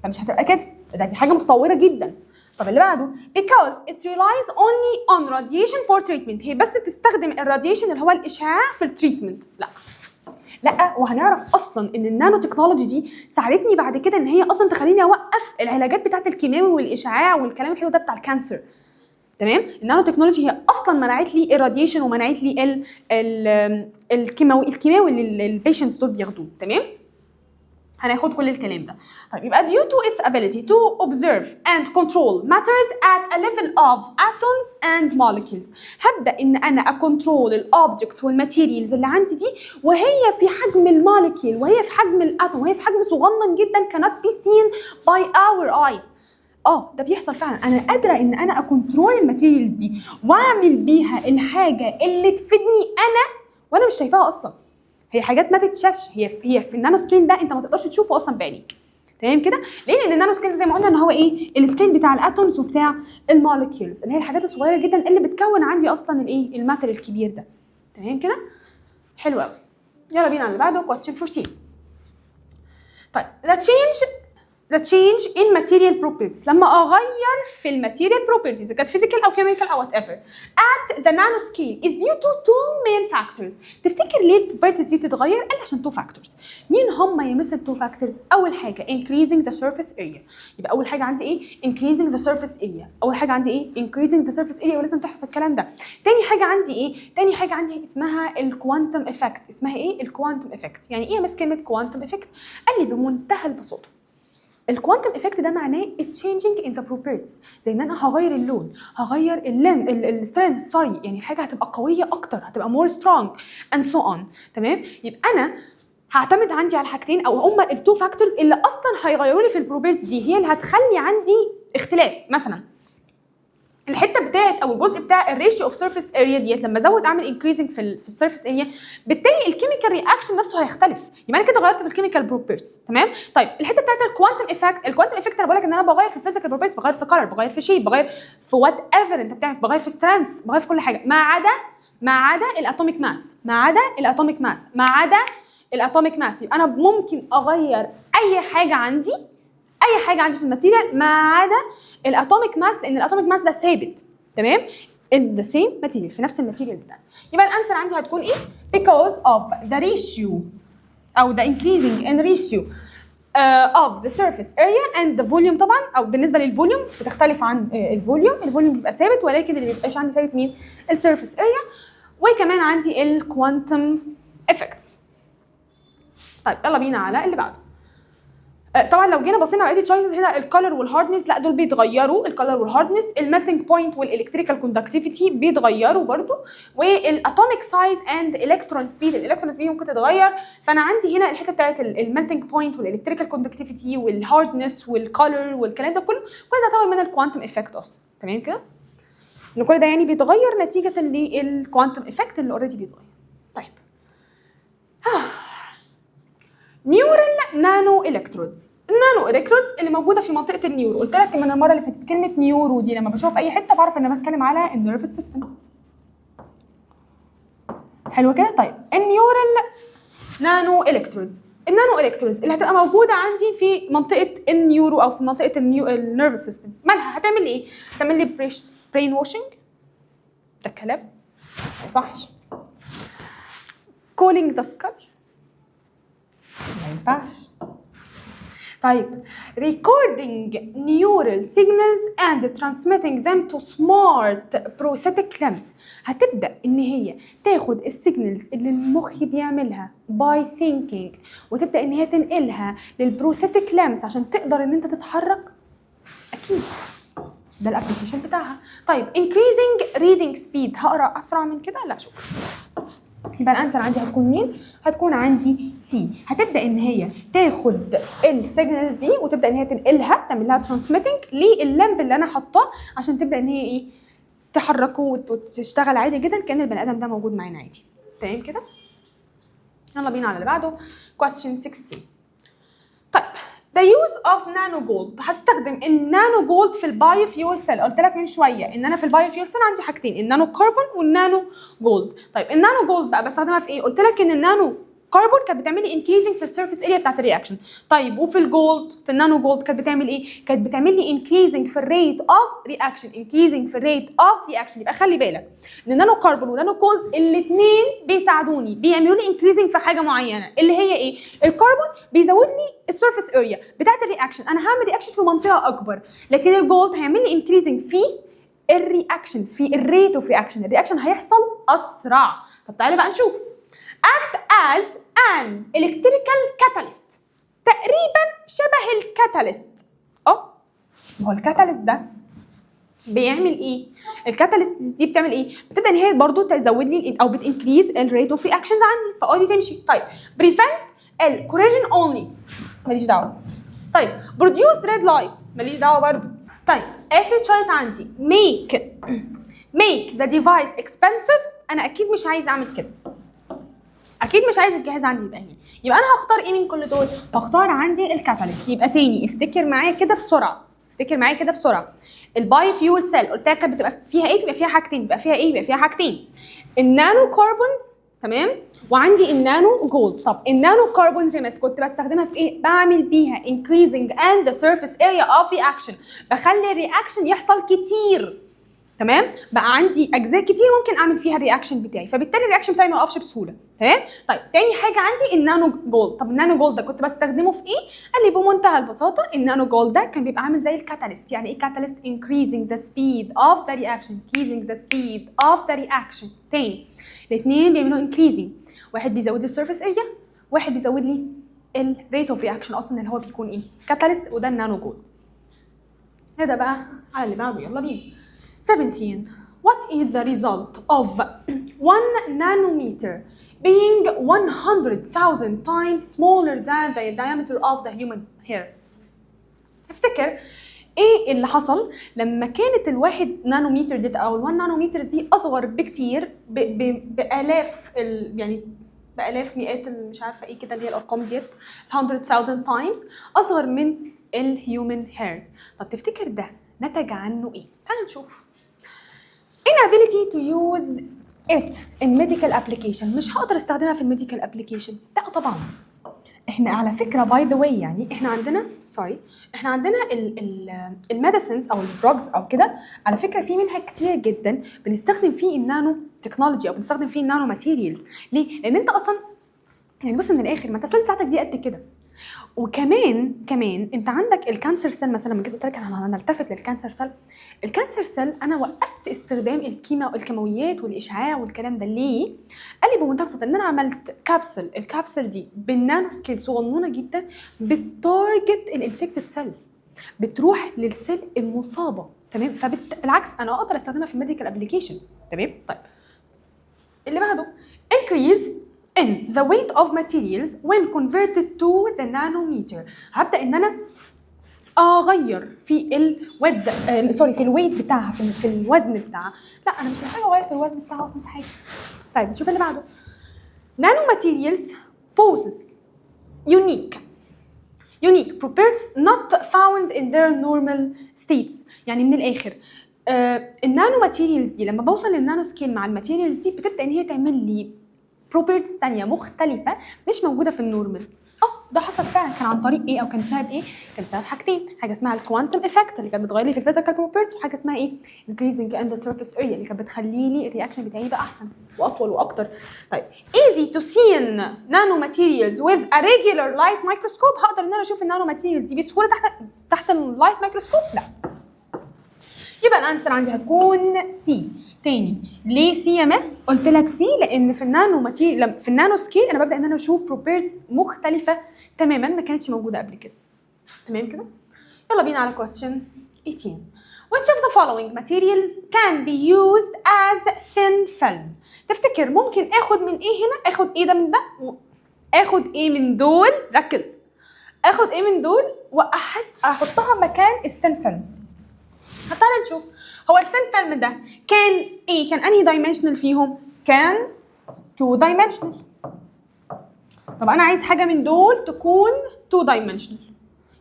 فمش هتبقى كده، دي حاجه متطوره جدا. طب اللي بعده because it relies only on radiation for treatment، هي بس بتستخدم الراديشن اللي هو الاشعاع في التريتمنت؟ لا، وهنعرف اصلا ان النانو تكنولوجي دي ساعدتني بعد كده ان هي اصلا تخليني اوقف العلاجات بتاعه الكيماوي والاشعاع والكلام الحلو ده بتاع الكانسر. تمام؟ النانو تكنولوجي هي اصلا منعت لي الراديشن ومنعت لي الكيماوي اللي البيشنتس دول بياخدوه. تمام؟ هناخد كل الكلام ده. طيب يبقى due to its ability to observe and control matters at a level of atoms and molecules، هبدأ ان انا اكنترول الاوبجكتس والماتيريالز اللي عندي دي وهي في حجم المولكيول وهي في حجم الاتوم وهي في حجم صغنن جدا cannot be seen by our eyes. ده بيحصل فعلا. انا قادره ان انا اكنترول الماتيريالز دي واعمل بيها الحاجه اللي تفيدني انا وانا مش شايفاها اصلا. هي حاجات ما تتشافش، هي في النانو سكيل ده انت ما تقدرش تشوفه اصلا بعينيك. تمام كده؟ ليه؟ لان النانو سكيل زي ما قلنا ان هو ايه؟ السكيل بتاع الاتومز وبتاع المولكيولز اللي هي الحاجات الصغيره جدا اللي بتكون عندي اصلا الايه؟ الماتر الكبير ده. تمام كده؟ حلو قوي. يلا بينا على اللي بعده question 14. طيب the change in material properties، لما اغير في الماتيريال properties اذا كانت physical او chemical او whatever at the nanoscale is due to two main factors. تفتكر ليه البروبرتيز دي بتتغير؟ قال عشان two factors. مين هم يا مثل two factors؟ اول حاجه increasing the surface area، يبقى اول حاجه عندي ايه؟ increasing the surface area. اول حاجه عندي ايه؟ increasing the surface area ولازم تحصل الكلام ده. تاني حاجه عندي ايه؟ تاني حاجه عندي اسمها الكوانتم افكت. اسمها ايه؟ الكوانتم افكت. يعني ايه كلمه كوانتم افكت؟ قال لي بمنتهى البساطه الكوانتم افكت ده معناه changing in the properties، زي ان انا هغير اللون، هغير السترينث يعني الحاجه هتبقى قويه اكتر، هتبقى more strong and so on. تمام؟ يبقى انا هعتمد عندي على حاجتين او هما التو فاكتورز اللي اصلا هيغيروا لي في البروبرتيز دي، هي اللي هتخلي عندي اختلاف. مثلا الحته بتاعت او الجزء بتاع الريشيو اوف سيرفيس اريا ديت لما ازود اعمل انكريزنج في السيرفيس اريا بالتالي الكيميكال رياكشن نفسه هيختلف، يبقى انا كده غيرت في الكيميكال بروبرتيز. تمام؟ طيب الحته بتاعت الكوانتم افكت، الكوانتم افكت انا بقول لك ان انا بغير في الفيزيكال بروبرتيز، بغير في كلر، بغير في شيب، بغير في وات ايفر انت بتعمل، بغير في سترينث، بغير في كل حاجه ما عدا الاتوميك ماس، يبقى انا ممكن اغير اي حاجه عندي في الماتيريال ما عدا الاتوميك ماس، لان الاتوميك ماس ده ثابت. تمام؟ in the same material، في نفس الماتيريال بتاعنا. يبقى الانسر عندي هتكون ايه؟ because of the ratio او the increasing in ratio of the surface area and the volume. طبعا او بالنسبه للفوليوم بتختلف عن الفوليوم بيبقى ثابت، ولكن اللي بيبقاش عندي ثابت مين؟ السيرفيس اريا. وكمان عندي الكوانتم افكتس. طيب يلا بينا على اللي بعده. طبعا لو جينا بصينا على التشويسز هنا الكالر والهاردنس، لا دول بيتغيروا، الكالر والهاردنس، الميلتنج بوينت والالكتريكال كوندكتيفيتي بيتغيروا برضو، والاتوميك سايز اند الكترون سبيد، ممكن تتغير. فانا عندي هنا الحته بتاعت الميلتنج بوينت والالكتريكال كوندكتيفيتي والهاردنس والكالر والكلام ده كله، كل ده طبعا من الكوانتم افكت اصلا. تمام كده؟ ان كل ده يعني بيتغير نتيجه للكوانتم افكت اللي اوريدي بيتغير. طيب نيورال نانو الكترودز. النانو الكترودز اللي موجوده في منطقه النيورو، قلت لك من المره اللي فاتت كلمه نيورو دي لما بشوف اي حته بعرف ان انا بتكلم على النيرفس سيستم. حلو كده. طيب النيورال نانو الكترودز، النانو الكترودز اللي هتبقى موجوده عندي في منطقه النيورو او في منطقه النيرفس سيستم، مالها؟ هتعمل لي ايه؟ هتعمل لي برين واشنج، ده الكلام ما يصحش. كولينج ذا سكال، ما ينفعش. طيب recording neural signals and transmitting them to smart prosthetic limbs، هتبدأ إن هي تاخد السيجنالز اللي المخ بيعملها by thinking وتبدأ إن هي تنقلها للبروثيتك limbs عشان تقدر إن أنت تتحرك. أكيد ده الابلكيشن بتاعها. طيب increasing reading speed، هقرأ أسرع من كده؟ لا شكرا. يبقى الانسر عندي هتكون مين؟ هتكون عندي سي. هتبدا ان هي تاخد السيجنالز دي وتبدا ان هي تنقلها، تعمل لها ترانسميتنج لللمب اللي انا حاطاه عشان تبدا ان هي ايه؟ تحركه وتشتغل عادي جدا كأن البني ادم ده موجود معانا عادي. تمام كده؟ يلا بينا على اللي بعده. question 16. طيب the use of nano gold، هستخدم النانو جولد في البايو فيول سيل. قلت لك من شويه ان انا في البايو فيول سيل عندي حاجتين، النانو كربون والنانو جولد. طيب النانو جولد بقى بستخدمها في ايه؟ قلت لك ان النانو كربون كانت بتعمل لي انكريزنج في السيرفيس اريا بتاعت الرياكشن. طيب وفي الجولد، في النانو جولد كانت بتعمل ايه؟ كانت بتعمل لي انكريزنج في الريت اوف رياكشن، انكريزنج في الريت اوف رياكشن. يبقى خلي بالك ان النانو كربون والنانو جولد الاثنين بيساعدوني، بيعملوا لي انكريزنج في حاجه معينه اللي هي ايه؟ الكربون بيزود لي السيرفيس اريا بتاعت الرياكشن، انا هعمل رياكشن في منطقه اكبر، لكن الجولد هيعمل لي انكريزنج في الرياكشن، في الريت اوف رياكشن، الرياكشن هيحصل اسرع. طب تعالى بقى نشوف. act as an electrical catalyst، تقريبا شبه الكاتاليست. ما هو الكاتاليست ده بيعمل ايه؟ الكاتاليست دي بتعمل ايه؟ بتبدا ان هي برضه تزود لي او بتنكريز الريت اوف رياكشنز عندي، دي تمشي. طيب بريفنت الكوريجن اونلي، ماليش دعوه. طيب بروديوس ريد لايت، ماليش دعوه برضه. طيب اخر تشويس عندي make the device expensive، انا اكيد مش عايز اعمل كده، اكيد مش عايز الجهاز عندي يبقى هنا، يبقى انا هختار ايه من كل دول؟ هختار عندي الكاتاليست. يبقى تاني افتكر معايا كده بسرعه، افتكر معايا كده بسرعه. الباي فيول سيل قلت لك كانت بتبقى فيها ايه؟ بيبقى فيها حاجتين، بيبقى فيها ايه؟ بيبقى فيها حاجتين، النانو كاربونز، تمام، وعندي النانو جولد. طب النانو كاربونز يا مس كنت بستخدمها في ايه؟ بعمل بيها increasing and the surface area of reaction، بخلي الرياكشن يحصل كتير، تمام؟ بقى عندي اجزاء كتير ممكن اعمل فيها الرياكشن بتاعي، فبالتالي الرياكشن بتاعي ما يقفش بسهوله، تمام؟ طيب تاني حاجه عندي النانو جولد. طب النانو جولد ده كنت بستخدمه في ايه؟ قال لي بمنتهى البساطه النانو جولد ده كان بيبقى عامل زي الكاتاليست. يعني ايه كاتاليست؟ increasing the speed of the reaction، increasing the speed of the reaction. تاني الاثنين بيعملوا increasing، واحد بيزود لي السيرفيس اريا، واحد بيزود لي الريت اوف رياكشن اصلا اللي هو بيكون ايه؟ كاتاليست، وده النانو جولد. هذا بقى على اللي بعده، يلا بينا. 17. What is the result of 1 nanometer being 100,000 times smaller than the diameter of the human hair؟ تفتكر ايه اللي حصل لما كانت الواحد نانومتر دي او ال1 نانومتر دي اصغر بكتير بالاف يعني بالاف مئات مش عارفه ايه كده اللي هي الارقام ديت 100,000 times اصغر من الهيومن هيرز؟ طب تفتكر ده نتج عنه ايه؟ تعالوا نشوف. inability to use it in medical application، مش هقدر استخدمها في الميديكال ابلكيشن. لا طبعا، احنا على فكره باي ذا واي يعني احنا عندنا الميديسنز او الدراجز او كده، على فكره في منها كتير جدا بنستخدم فيه النانو تكنولوجي او بنستخدم فيه النانو ماتيريالز. ليه؟ لان انت اصلا يعني بص من الاخر، ما انت السيل بتاعتك دي قد كده، وكمان انت عندك الكانسر سيل مثلا. لما جيت قلت لك انا هنلتفت للكانسر سيل، الكانسر سيل انا وقفت استخدام الكيماويات والاشعاع والكلام ده. ليه؟ قال لي بمنتهى البساطه ان انا عملت الكابسول دي بالنانو سكيل صغنونه جدا بتارجت الانفكتد سيل، بتروح للسيل المصابه، تمام؟ فبالعكس انا اقدر استخدمها في الميديكال ابلكيشن، تمام؟ طيب اللي بعده increase in the weight of materials when converted to the nanometer. هبدأ ان انا اغير في الود في الويت بتاعها، في الوزن بتاعها. لا انا مش محتاجه اغير في الوزن بتاعها اصلا في حاجه. طيب نشوف اللي بعده. nano materials poses unique properties not found in their normal states. يعني من الاخر النانو ماتيريالز دي لما بوصل للنانو سكيل مع الماتيريالز دي بتبدا ان هي تعمل لي بروبرتيز ثانيه مختلفه مش موجوده في النورمال. ده حصل فعلا، كان عن طريق ايه او كان بسبب ايه؟ كان بسبب حاجتين، حاجه اسمها الكوانتم افكت اللي كانت بتغير لي في الفيزيكال بروبرتيز، وحاجه اسمها ايه؟ increasing in the surface area اللي كانت بتخلي لي الرياكشن بتاعي يبقى احسن واطول واكتر. طيب easy to see in nano materials with a regular light microscope، هقدر ان انا اشوف النانو ماتيريالز دي بسهوله تحت اللايت مايكروسكوب؟ لا. يبقى الانسر عندي هتكون سي. تاني ليه سي يا مس؟ قلت لك سي لان في النانو ماتيريال، في النانو سكيل انا ببدا ان انا اشوف بروبرتيز مختلفه تماما ما كانتش موجوده قبل كده. تمام كده؟ يلا بينا على question 18. Which of the following materials can be used as thin film؟ تفتكر ممكن اخد من ايه هنا؟ اخد ايه ده من ده؟ اخد ايه من دول؟ ركز. اخد ايه من دول واحطها مكان الثين فيلم. تعالى نشوف هو الثين فيلم ده كان ايه؟ كان انهي دايمنشنال فيهم؟ كان 2 دايمنشنال. طب انا عايز حاجه من دول تكون 2 دايمنشنال.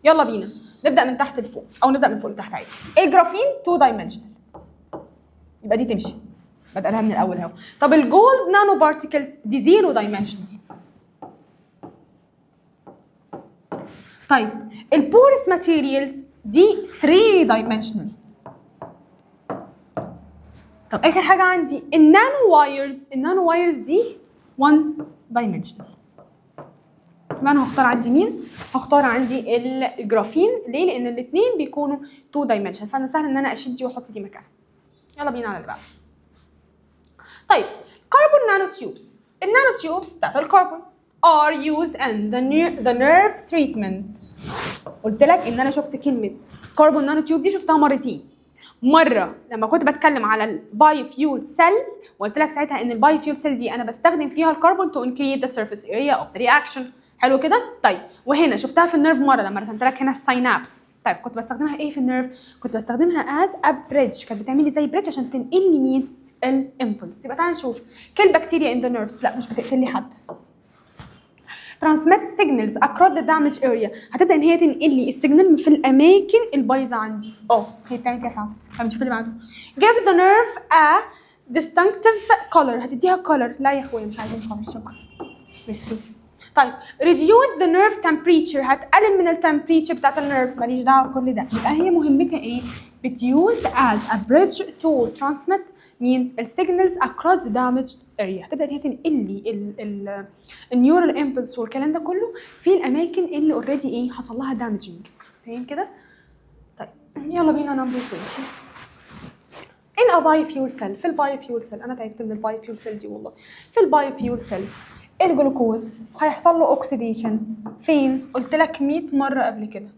يلا بينا نبدا من تحت لفوق او نبدا من فوق لتحت عادي. الجرافين 2 دايمنشنال يبقى دي تمشي، بدأ لها من الاول اهو. طب الجولد نانو بارتيكلز دي 0 دايمنشنال. طيب البورس ماتيريالز دي 3 دايمنشنال. طب اخر حاجه عندي النانو وايرز دي 1 دايمنشنال. يبقى انا هختار عندي مين؟ هختار عندي الجرافين. ليه؟ لان الاثنين بيكونوا 2 دايمنشنال، فانا سهل ان انا اشيل دي واحط دي مكانها. يلا بينا على اللي بعده. طيب كربون نانو تيوبس. النانو تيوبس بتاعت الكربون are used in the nerve treatment. قلت لك ان انا شفت كلمه كربون نانو تيوب دي شفتها مرتين. مره لما كنت بتكلم على الباي فيول سيل وقلت لك ساعتها ان الباي فيول سيل دي انا بستخدم فيها الكربون to increase the surface area of the reaction. حلو كده؟ طيب وهنا شفتها في النيرف مره لما رسمت لك هنا الساينابس. طيب كنت بستخدمها ايه في النيرف؟ كنت بستخدمها as a bridge، كانت بتعمل لي زي بريدج عشان تنقل لي مين؟ الامبلس. يبقى تعالى نشوف كل بكتيريا in the nerves لا مش بتقتل لي حد. transmit signals across the damage area، هتبدا ان هي تنقل لي السيجنال في الاماكن البايظه عندي. هي بتعمل كده فعلا. هنشوف اللي بعده. give the nerve a distinctive color، هتديها color. لا يا اخويا مش عايزين color، شكرا ميرسي. طيب reduce the nerve temperature، هتقلل من التمبريتشر بتاعت النيرف. ماليش دعوه بكل ده. يبقى هي مهمتها ايه؟ بتused as a bridge to transmit مين؟ السيجنالز across the damaged area. هتبدا ان هي تنقل لي النيورال امبلس والكلام ده كله في الاماكن اللي اوريدي ايه؟ حصل لها دامجنج. تمام كده؟ طيب يلا بينا نمبر 20. ان اباي فيول سيل. في الباي فيول سيل انا تعبت من الباي فيول سيل دي والله. في الباي فيول سيل الجلوكوز هيحصل له اوكسيديشن فين؟ قلت لك 100 مره قبل كده.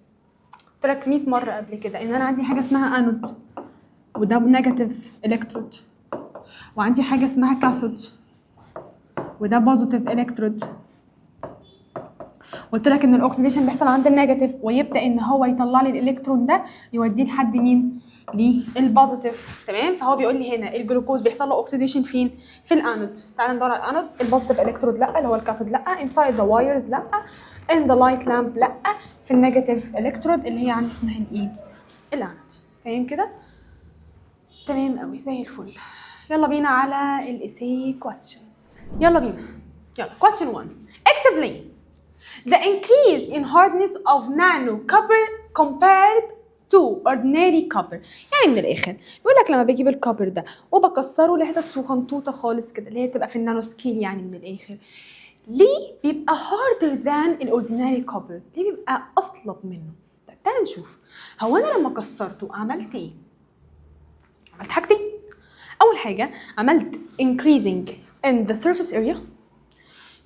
قلت لك 100 مره قبل كده ان انا عندي حاجه اسمها انود وده نيجاتيف الكترود، وعندي حاجه اسمها كاثود وده بوزيتيف الكترود. قلت لك ان الاكسيديشن بيحصل عند النيجاتيف ويبدا ان هو يطلع لي الالكترون ده يوديه لحد مين؟ للبوزيتيف. تمام؟ فهو بيقول لي هنا الجلوكوز بيحصل له اوكسيديشن فين؟ في الانود. تعال ندور على الانود. البوزيتيف الكترود لا، اللي هو الكاثود لا، انسايد ذا وايرز لا، ان ذا لايت لامب لا، في النيجاتيف الكترود اللي هي عندي اسمها الايه؟ الانود. تمام كده؟ تمام قوي زي الفل. يلا بينا على الاساي questions. يلا بينا. يلا question 1. explain the increase in hardness of nano copper compared to ordinary copper. يعني من الاخر بيقول لك لما بجيب الكوبر ده وبكسره لحتت صغنطوطه خالص كده اللي هي تبقى في النانو سكيل، يعني من الاخر ليه بيبقى harder than الاورديناري كوبر؟ ليه بيبقى اصلب منه؟ طيب تعالى نشوف. هو انا لما كسرته عملت ايه؟ عملت حاجتين. اول حاجه عملت increasing in the surface area.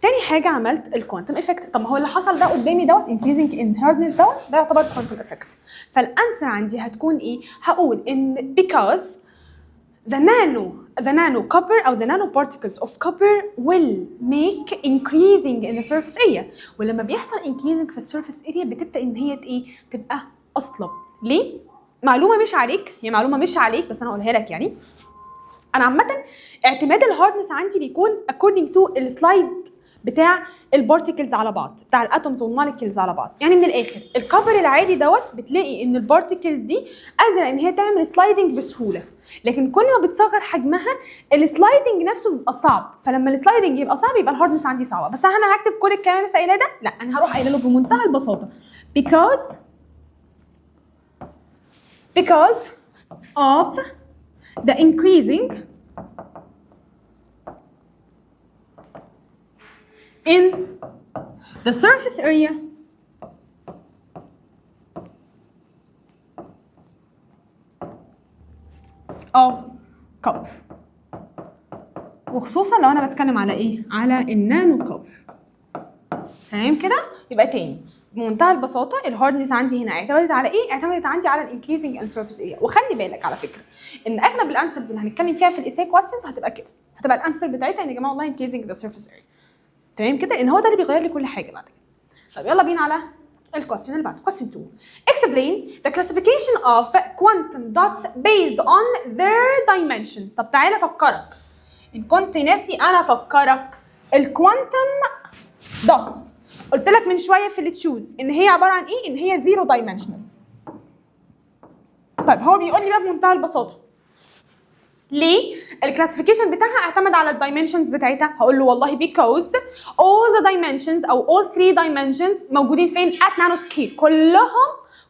تاني حاجه عملت الكوانتم افكت. طب ما هو اللي حصل ده قدامي دوت increasing in hardness دوت ده يعتبر كوانتم افكت. فالانسر عندي هتكون ايه؟ هقول ان because the nano copper او the nano particles of copper will make increasing in the surface area. ولما بيحصل increasing في السيرفيس اريا بتبدا ان هي ايه؟ تبقى اصلب. ليه؟ معلومه مش عليك، هي معلومه مش عليك بس انا هقولها لك. يعني انا عامه اعتماد الهاردنس عندي بيكون according to السلايد بتاع البارتيكلز على بعض، بتاع الاتومز والموليكيولز على بعض. يعني من الاخر الكفر العادي دوت بتلاقي ان البارتيكلز دي قادره ان هي تعمل سلايدنج بسهوله، لكن كل ما بتصغر حجمها السلايدنج نفسه بيبقى صعب، فلما السلايدنج يبقى صعب يبقى الهاردنس عندي صعبه. بس انا هكتب كل الكلام اللي لسه قايلاه ده؟ لا، انا هروح قايله له بمنتهى البساطه because of the increasing in the surface area of copper. وخصوصا لو انا بتكلم على ايه؟ على النانو كوبر. تمام كده؟ يبقى تاني بمنتهى البساطه الهاردنس عندي هنا اعتمدت على ايه؟ اعتمدت عندي على الانكريزنج ان سيرفيس اريا. وخلي بالك على فكره ان اغلب الانسرز اللي هنتكلم فيها في الايساي كويستشنز هتبقى كده، هتبقى الانسر بتاعتها ان يا جماعه والله انكريزنج ذا سيرفيس اريا. تمام كده؟ ان هو ده اللي بيغير لي كل حاجه بعد كده. طب يلا بينا على الكويستشن اللي بعده. question 2 explain the classification of quantum dots based on their dimensions. طب تعالى افكرك، ان كنت ناسي انا افكرك، الكوانتم دوتس قلت لك من شويه في التشوز ان هي عباره عن ايه؟ ان هي زيرو دايمنشنال. طيب هو بيقول لي بقى بمنتهى البساطه ليه الكلاسيفيكيشن بتاعها اعتمد على الدايمنشنز بتاعتها؟ هقول له والله because all the dimensions او all three dimensions موجودين فين؟ at nano scale.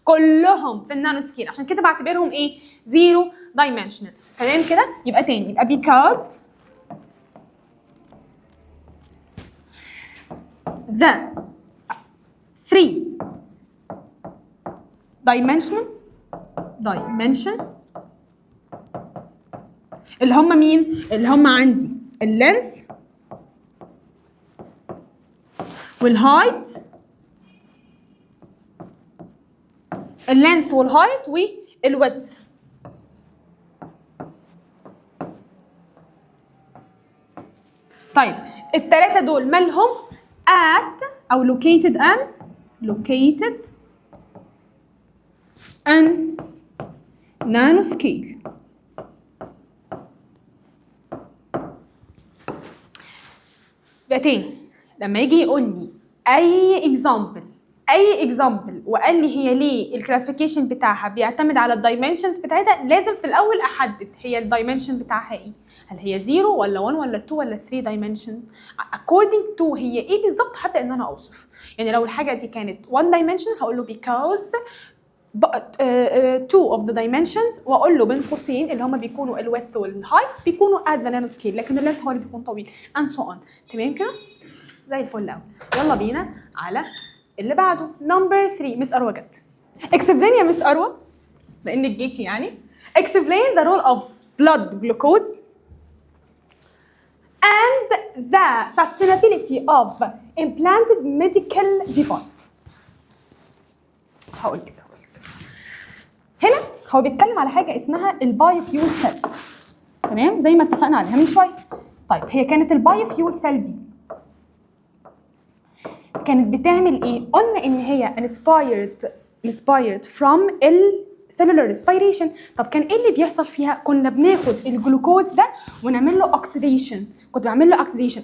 كلهم في النانو سكيل، عشان كده بعتبرهم ايه؟ زيرو دايمنشنال. تمام كده؟ يبقى تاني، يبقى because the three dimension اللي هم مين؟ اللي هم عندي اللينث والهايت، اللينث والهايت والويدث. طيب الثلاثه دول مالهم؟ at او located an nanoscale. يبقى تاني لما يجي يقول لي اي اكزامبل وقال لي هي ليه الكلاسيفيكيشن بتاعها بيعتمد على الدايمنشنز بتاعتها، لازم في الاول احدد هي الدايمنشن بتاعها ايه؟ هل هي 0 ولا 1 ولا 2 ولا 3 دايمنشن؟ according to هي ايه بالظبط هبدا ان انا اوصف. يعني لو الحاجه دي كانت 1 دايمنشن هقول له because two of the dimensions، واقول له بين قوسين اللي هم بيكونوا الويدث والهايت بيكونوا at the nanoscale، لكن اللينث هو اللي بيكون طويل and so on. تمام كده؟ زي الفل قوي. يلا بينا على اللي بعده نمبر 3. مس اروى جت. explain يا مس اروى لانك جيتي يعني. explain the role of blood glucose and the sustainability of implanted medical device. هقول لك هنا هو بيتكلم على حاجه اسمها البايو فيول سيل. تمام؟ زي ما اتفقنا عليها من شويه. طيب هي كانت البايو فيول سيل دي كانت بتعمل ايه؟ قلنا ان هي inspired from cellular respiration. طب كان ايه اللي بيحصل فيها؟ كنا بناخد الجلوكوز ده ونعمل له اوكسيديشن. كنت بعمل له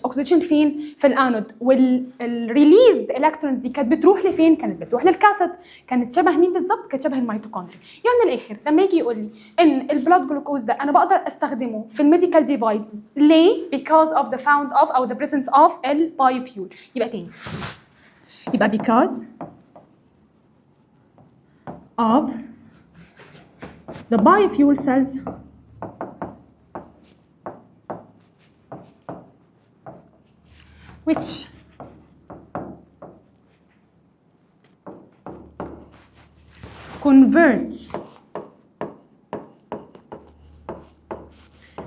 اوكسيديشن فين؟ في الانود. والريليزد الكترونز دي كانت بتروح لفين؟ كانت بتروح للكاثود. كانت شبه مين بالظبط؟ كانت شبه الميتوكوندريا. يعني من الاخر لما يجي يقول لي ان البلاد جلوكوز ده انا بقدر استخدمه في الميديكال ديفايسز ليه؟ because of the found of او the presence of البايوفيول. يبقى تاني، يبقى because of the biofuel cells which convert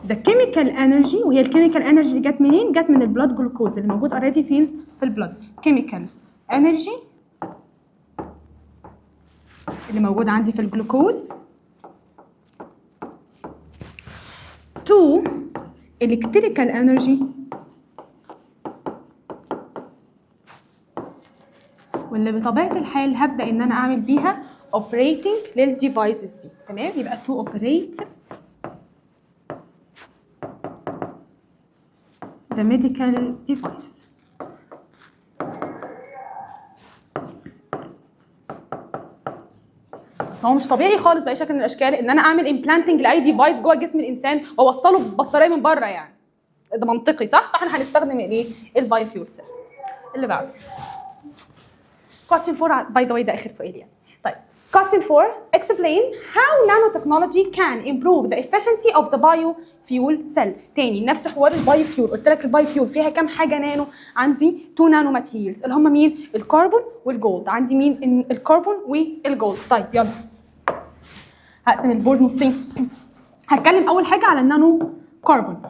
the chemical energy. وهي الكيميكال انرجي اللي جت منين؟ جت من البلاد جلوكوز اللي موجود اوريدي فين؟ في البلاد. chemical energy اللي موجود عندي في الجلوكوز to electrical energy واللي بطبيعة الحال هبدأ إن أنا أعمل بيها operating للديفايسز دي. تمام؟ يبقى to operate the medical devices. هو مش طبيعي خالص باي شكل من الاشكال ان انا اعمل امبلانتنج لاي ديفايس جوه جسم الانسان واوصله ببطاريه من بره يعني. ده منطقي صح؟ فاحنا هنستخدم الايه؟ البايو فيول سيل. اللي بعده. Question 4 by the way ده اخر سؤال يعني. طيب Question 4 explain how nanotechnology can improve the efficiency of the biofuel cell. تاني نفس حوار البايو فيول، قلت لك البايو فيول فيها كام حاجه نانو؟ عندي 2 نانو ماتيريالز اللي هم مين؟ الكربون والجولد. عندي مين؟ الكربون والجولد. طيب يلا هقسم البورد نصين. هتكلم اول حاجه على النانو كربون.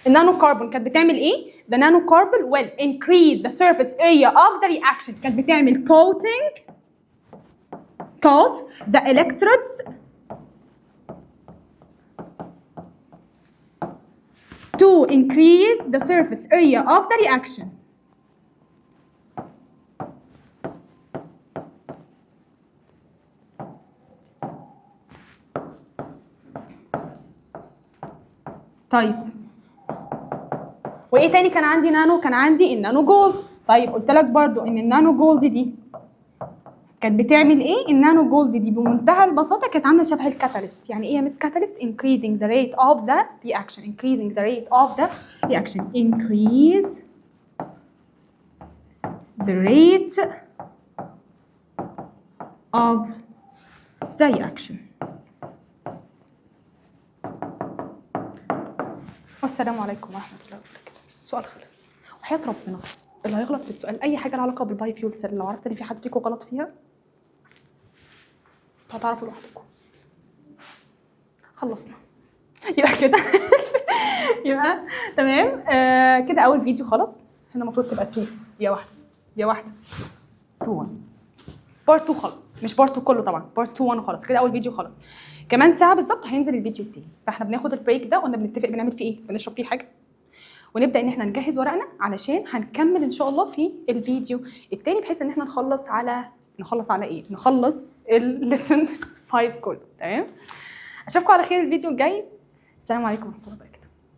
النانو كربون كانت بتعمل ايه؟ The nanocarbon will increase the surface area of the reaction. كانت بتعمل coat the electrodes to increase the surface area of the reaction. طيب وايه تاني كان عندي نانو؟ كان عندي النانو جولد. طيب قلت لك برضو ان النانو جولد دي كانت بتعمل ايه؟ النانو جولد دي بمنتهى البساطه كانت عامله شبه الكاتاليست. يعني ايه يا مس كاتاليست؟ increasing the rate of the reaction. increasing the rate of the reaction. increase the rate of the reaction. والسلام عليكم ورحمه الله وبركاته. السؤال خلص وحياة ربنا اللي هيغلط في السؤال اي حاجه لها علاقه بالباي فيول سيل لو عرفت ان في حد فيكم غلط فيها هتعرفوا لوحدكم. خلصنا يبقى كده يبقى تمام. كده اول فيديو خلص. احنا المفروض تبقى 2 دقيقه واحده 2 بارت 2 خلص، مش بارت 2 كله طبعا، بارت 2 1 خلاص. كده اول فيديو خلص. كمان ساعه بالظبط هينزل الفيديو التاني. فاحنا بناخد البريك ده قلنا بنتفق بنعمل فيه ايه؟ بنشرب فيه حاجه ونبدا ان احنا نجهز ورقنا علشان هنكمل ان شاء الله في الفيديو التاني بحيث ان احنا نخلص على ايه؟ نخلص الليسن 5 كله. تمام؟ اشوفكم على خير الفيديو الجاي. السلام عليكم ورحمه الله وبركاته.